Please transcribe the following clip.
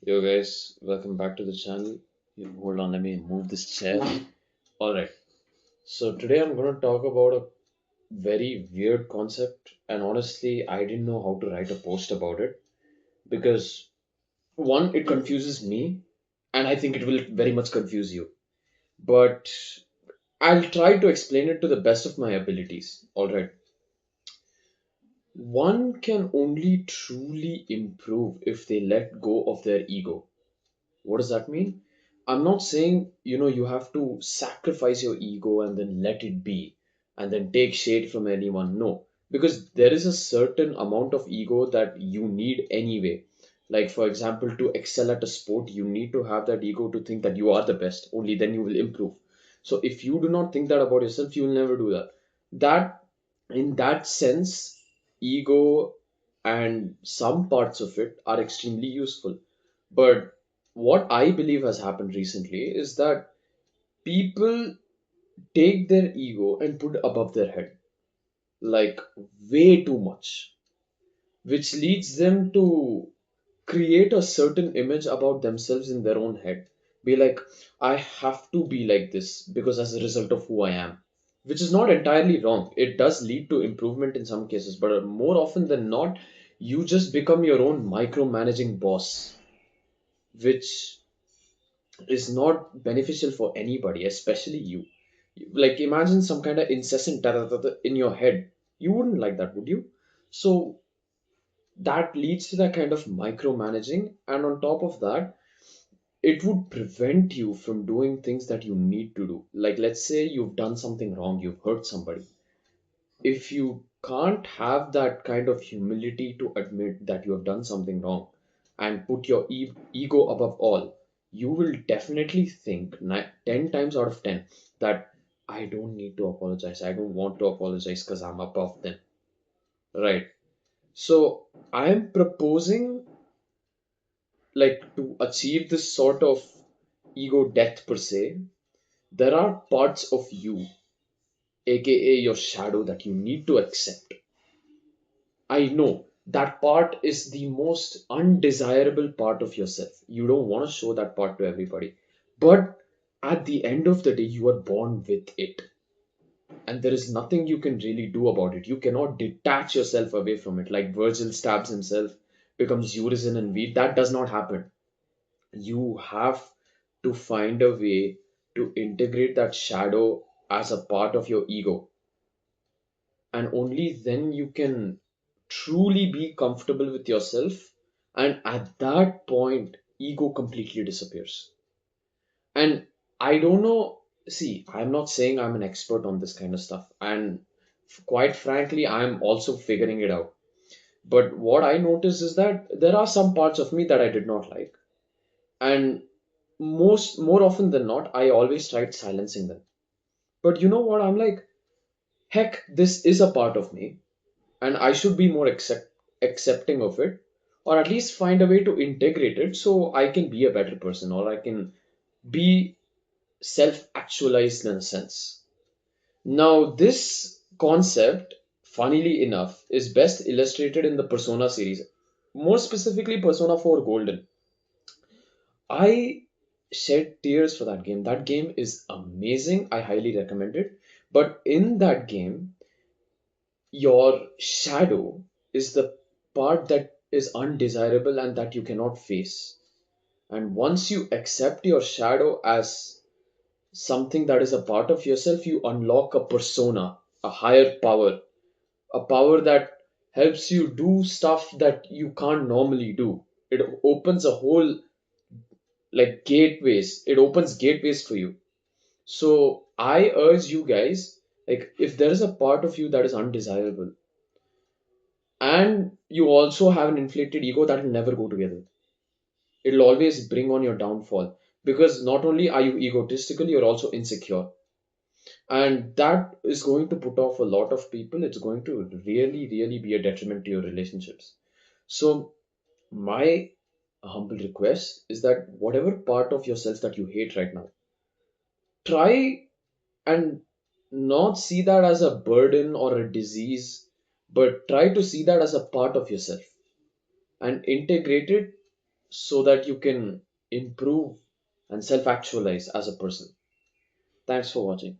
Yo guys, welcome back to the channel. Hold on, let me move this chair. Alright, so today I'm going to talk about a very weird concept, and honestly, I didn't know how to write a post about it because one, it confuses me, and I think it will very much confuse you. But I'll try to explain it to the best of my abilities. Alright, one can only truly improve if they let go of their ego. What does that mean? I'm not saying, you have to sacrifice your ego and then let it be and then take shade from anyone. No, because there is a certain amount of ego that you need anyway. Like, for example, to excel at a sport, you need to have that ego to think that you are the best. Only then you will improve. So, if you do not think that about yourself, you will never do that. That, in that sense, ego and some parts of it are extremely useful. But what I believe has happened recently is that people take their ego and put above their head, like way too much, which leads them to create a certain image about themselves in their own head. Be like, I have to be like this because as a result of who I am, which is not entirely wrong. It does lead to improvement in some cases, but more often than not, you just become your own micromanaging boss, which is not beneficial for anybody, especially you. Like imagine some kind of incessant da-da-da-da in your head. You wouldn't like that, would you? So that leads to that kind of micromanaging, and on top of that, it would prevent you from doing things that you need to do. Like let's say you've done something wrong, you've hurt somebody. If you can't have that kind of humility to admit that you have done something wrong and put your ego above all, you will definitely think 10 times out of 10 that I don't need to apologize. I don't want to apologize because I'm above them. Right. So I am proposing, like, to achieve this sort of ego death per se, there are parts of you, aka your shadow, that you need to accept. I know that part is the most undesirable part of yourself. You don't want to show that part to everybody. But at the end of the day, you are born with it. And there is nothing you can really do about it. You cannot detach yourself away from it. Like Virgil stabs himself, becomes Urizen and Veed. That does not happen. You have to find a way to integrate that shadow as a part of your ego, and only then you can truly be comfortable with yourself, and at that point ego completely disappears. And I don't know, see, I'm not saying I'm an expert on this kind of stuff, and quite frankly I'm also figuring it out. But what I notice is that there are some parts of me that I did not like, and more often than not I always tried silencing them. But you know what, I'm like, heck, this is a part of me and I should be more accepting of it, or at least find a way to integrate it so I can be a better person, or I can be self actualized in a sense. Now, this concept, funnily enough, is best illustrated in the Persona series, more specifically Persona 4 Golden. I shed tears for that game. That game is amazing. I highly recommend it. But in that game, your shadow is the part that is undesirable and that you cannot face. And once you accept your shadow as something that is a part of yourself, you unlock a persona, a higher power, a power that helps you do stuff that you can't normally do. It opens a whole, like, gateways. It opens gateways for you. So I urge you guys, like, if there is a part of you that is undesirable, and you also have an inflated ego, that will never go together. It'll always bring on your downfall, because not only are you egotistical, you're also insecure, and that is going to put off a lot of people. It's going to really really be a detriment to your relationships. So my humble request is that whatever part of yourself that you hate right now, try and not see that as a burden or a disease, but try to see that as a part of yourself and integrate it so that you can improve and self actualize as a person. Thanks for watching.